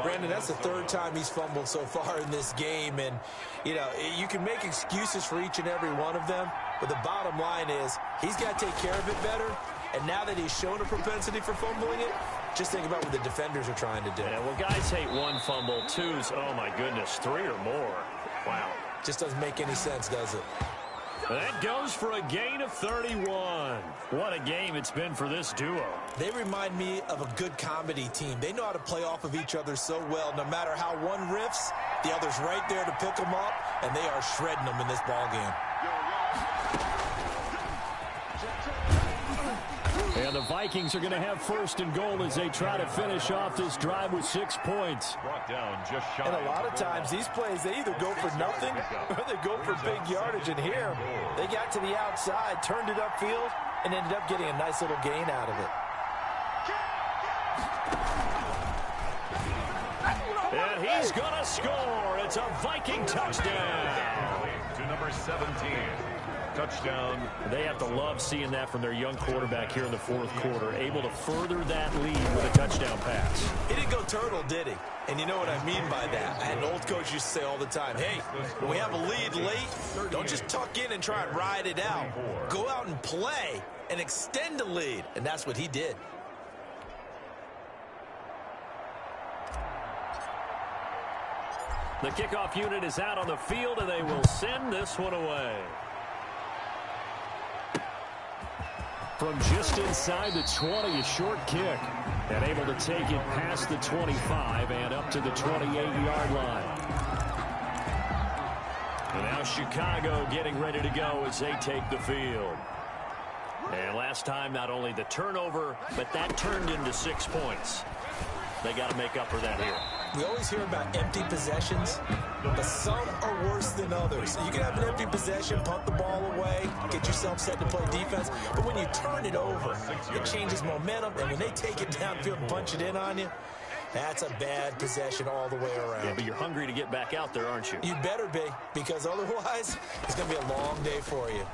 [SPEAKER 4] Brandon, that's the 3rd time he's fumbled so far in this game. And, you know, you can make excuses for each and every one of them. But the bottom line is he's got to take care of it better. And now that he's shown a propensity for fumbling it, just think about what the defenders are trying to do.
[SPEAKER 3] Yeah, well, guys hate 1 fumble, 2's, oh, my goodness, 3 or more. Wow.
[SPEAKER 4] Just doesn't make any sense, does it?
[SPEAKER 3] That goes for a gain of 31. What a game it's been for this duo.
[SPEAKER 4] They remind me of a good comedy team. They know how to play off of each other so well. No matter how one riffs, the other's right there to pick them up, and they are shredding them in this ball game.
[SPEAKER 6] And the Vikings are going to have 1st and goal as they try to finish off this drive with 6 points.
[SPEAKER 2] Brought down just shy.
[SPEAKER 5] And a lot of times these plays, they either go for nothing or they go for big yardage. And here, they got to the outside, turned it upfield, and ended up getting a nice little gain out of it.
[SPEAKER 3] And he's going to score. It's a Viking touchdown.
[SPEAKER 2] To number 17. Touchdown.
[SPEAKER 3] They have to love seeing that from their young quarterback here in the 4th quarter, able to further that lead with a touchdown pass.
[SPEAKER 4] He didn't go turtle, did he? And you know what I mean by that. I had an old coach used to say all the time, hey, when we have a lead late, don't just tuck in and try and ride it out. Go out and play and extend the lead. And that's what he did.
[SPEAKER 3] The kickoff unit is out on the field, and they will send this one away. From just inside the 20, a short kick. And able to take it past the 25 and up to the 28-yard line. And now
[SPEAKER 6] Chicago getting ready to go as they take the field. And last time, not only the turnover, but that turned into 6 points. They got to make up for that here.
[SPEAKER 5] We always hear about empty possessions, but some are worse than others. You can have an empty possession, punt the ball away, get yourself set to play defense, but when you turn it over, it changes momentum, and when they take it downfield and punch it in on you, that's a bad possession all the way around.
[SPEAKER 6] Yeah, but you're hungry to get back out there, aren't you?
[SPEAKER 5] You better be, because otherwise, it's going to be a long day for you.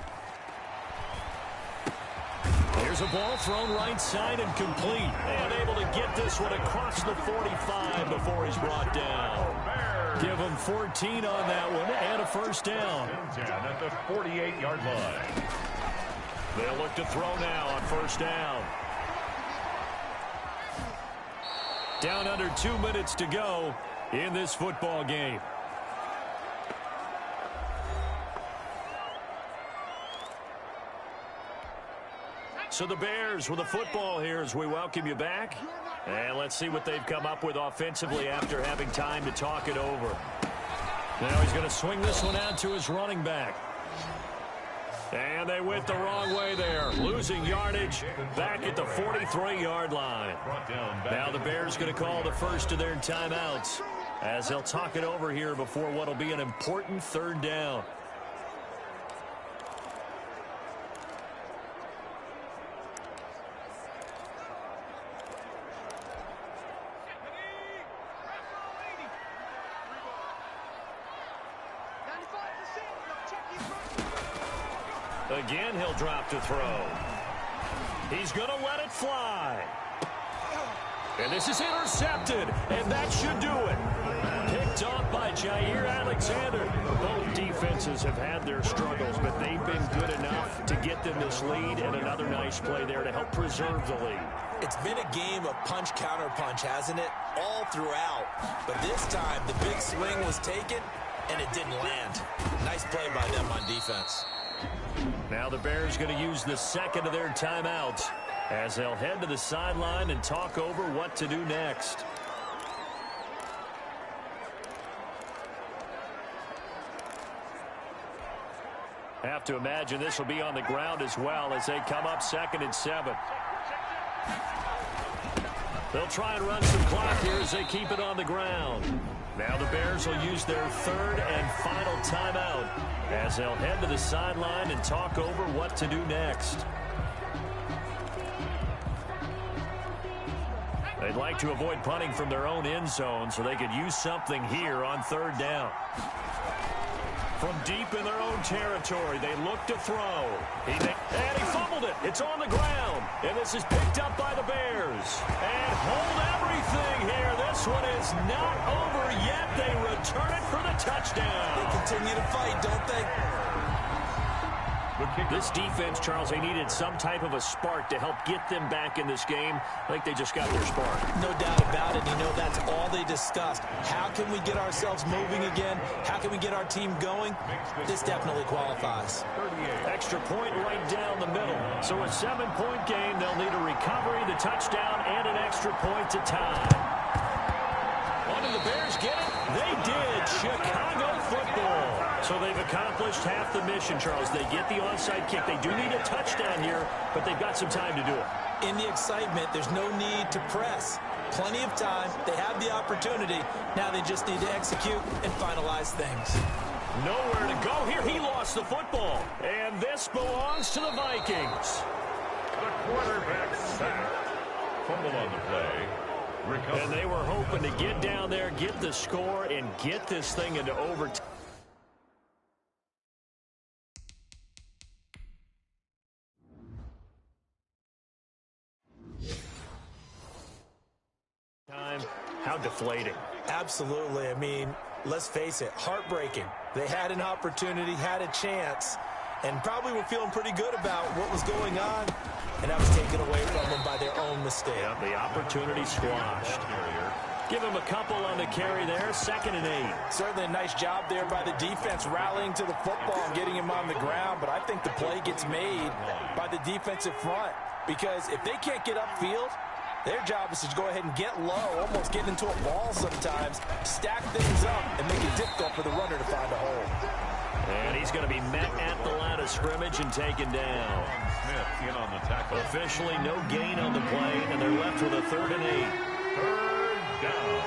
[SPEAKER 6] Here's a ball thrown right side and complete. And able to get this one across the 45 before he's brought down. Give him 14 on that one and a first down.
[SPEAKER 2] At the 48-yard line.
[SPEAKER 6] They'll look to throw now on first down. Down under 2 minutes to go in this football game. So the Bears with the football here as we welcome you back. And let's see what they've come up with offensively after having time to talk it over. Now he's going to swing this one out to his running back. And they went the wrong way there, losing yardage back at the 43-yard line. Now the Bears going to call the first of their timeouts as they'll talk it over here before what will be an important third down. Again, he'll drop to throw. He's going to let it fly. And this is intercepted, and that should do it. Picked off by Jair Alexander. Both defenses have had their struggles, but they've been good enough to get them this lead, and another nice play there to help preserve the lead.
[SPEAKER 5] It's been a game of punch-counter-punch, hasn't it? All throughout. But this time, the big swing was taken, and it didn't land. Nice play by them on defense.
[SPEAKER 6] Now the Bears going to use the second of their timeouts as they'll head to the sideline and talk over what to do next. Have to imagine this will be on the ground as well as they come up 2nd and 7. They'll try and run some clock here as they keep it on the ground. Now the Bears will use their third and final timeout as they'll head to the sideline and talk over what to do next. They'd like to avoid punting from their own end zone so they could use something here on third down. From deep in their own territory, they look to throw. And he fumbled it. It's on the ground. And this is picked up by the Bears. And hold everything here. This one is not over yet. They return it for the touchdown.
[SPEAKER 5] They continue to fight, don't they?
[SPEAKER 6] This defense, Charles, they needed some type of a spark to help get them back in this game. I think they just got their spark.
[SPEAKER 5] No doubt about it. You know, that's all they discussed. How can we get ourselves moving again? How can we get our team going? This definitely qualifies.
[SPEAKER 6] Extra point right down the middle. So a 7-point game, they'll need a recovery, the touchdown, and an extra point to tie. Did the Bears get it? They did. Chicago football. So they've accomplished half the mission, Charles. They get the onside kick. They do need a touchdown here, but they've got some time to do it.
[SPEAKER 5] In the excitement, there's no need to press. Plenty of time. They have the opportunity. Now they just need to execute and finalize things.
[SPEAKER 6] Nowhere to go here. He lost the football. And this belongs to the Vikings.
[SPEAKER 2] The quarterback sacked. Fumble on the play. Recovery.
[SPEAKER 6] And they were hoping to get down there, get the score, and get this thing into overtime. How deflating.
[SPEAKER 5] Absolutely. I mean, let's face it, heartbreaking. They had an opportunity, had a chance, and probably were feeling pretty good about what was going on, and that was taken away from them by their own mistake.
[SPEAKER 6] Yeah, the opportunity squashed. Give him a couple on the carry there, 2nd and 8.
[SPEAKER 5] Certainly a nice job there by the defense rallying to the football and getting him on the ground, but I think the play gets made by the defensive front because if they can't get upfield, their job is to go ahead and get low, almost get into a ball sometimes, stack things up, and make it difficult for the runner to find a hole.
[SPEAKER 6] And he's going to be met at the line of scrimmage and taken down.
[SPEAKER 2] Smith in on the tackle.
[SPEAKER 6] Officially no gain on the play, and they're left with a 3rd and 8.
[SPEAKER 2] Third down.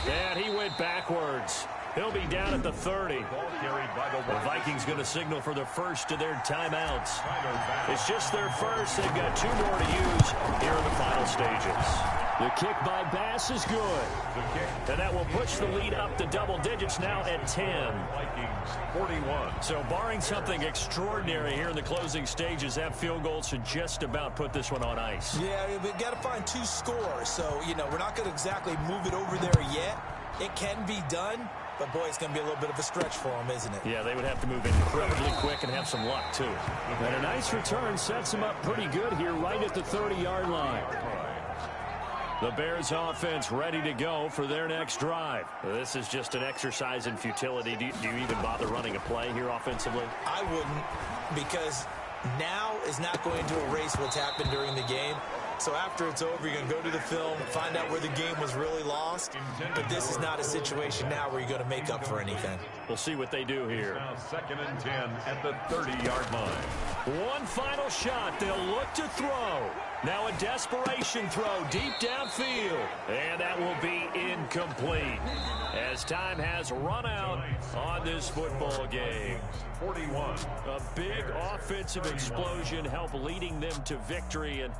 [SPEAKER 6] And he went backwards. He'll be down at the 30.
[SPEAKER 2] Ball carried by the
[SPEAKER 6] The Vikings going to signal for the first of their timeouts. It's just their first. They've got 2 more to use here in the final stages. The kick by Bass is good. And that will push the lead up to double digits now at 10.
[SPEAKER 2] Vikings 41.
[SPEAKER 6] So barring something extraordinary here in the closing stages, that field goal should just about put this one on ice.
[SPEAKER 5] Yeah, we've got to find 2 scores. So, we're not going to exactly move it over there yet. It can be done. But, boy, it's going to be a little bit of a stretch for them, isn't it?
[SPEAKER 6] Yeah, they would have to move incredibly quick and have some luck, too. And a nice return sets them up pretty good here right at the 30-yard line. The Bears offense ready to go for their next drive. This is just an exercise in futility. Do you even bother running a play here offensively?
[SPEAKER 5] I wouldn't, because now is not going to erase what's happened during the game. So after it's over, you're going to go to the film, find out where the game was really lost. But this is not a situation now where you're going to make up for anything.
[SPEAKER 6] We'll see what they do here.
[SPEAKER 2] Now 2nd and 10 at the 30-yard line.
[SPEAKER 6] One final shot. They'll look to throw. Now a desperation throw deep downfield. And that will be incomplete as time has run out on this football game.
[SPEAKER 2] 41.
[SPEAKER 6] A big offensive explosion helped leading them to victory. And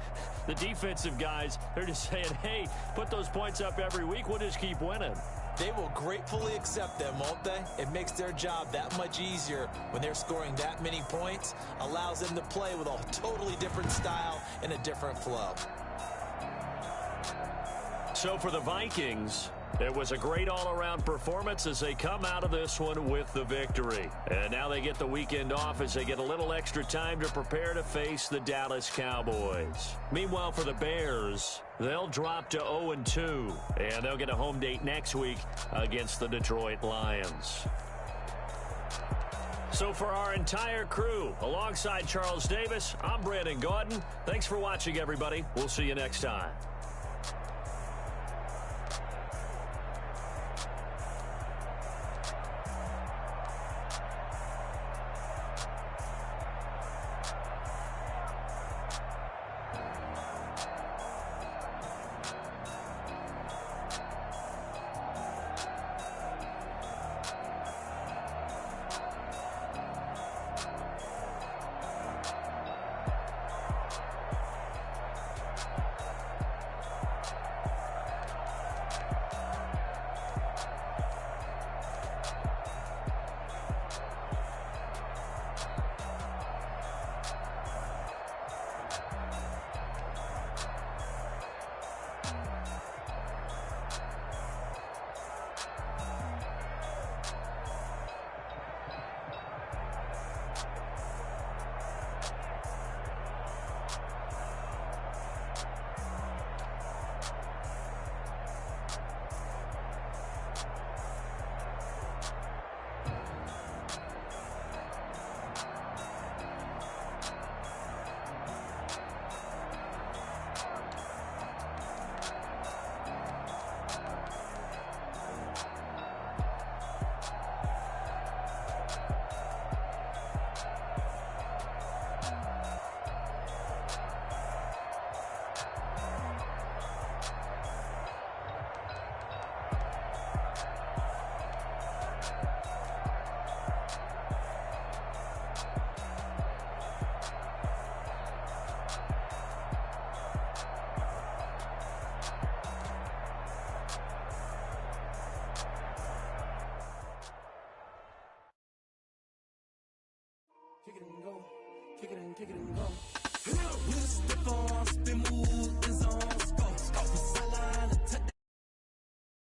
[SPEAKER 6] the defensive guys, they're just saying, hey, put those points up every week. We'll just keep winning.
[SPEAKER 5] They will gratefully accept them, won't they? It makes their job that much easier when they're scoring that many points. Allows them to play with a totally different style and a different flow.
[SPEAKER 6] So for the Vikings, it was a great all-around performance as they come out of this one with the victory. And now they get the weekend off as they get a little extra time to prepare to face the Dallas Cowboys. Meanwhile, for the Bears, they'll drop to 0-2, and they'll get a home date next week against the Detroit Lions. So for our entire crew, alongside Charles Davis, I'm Brandon Gaudin. Thanks for watching, everybody. We'll see you next time.
[SPEAKER 1] Kick it and go. With a stiff arm, spin move, and zone.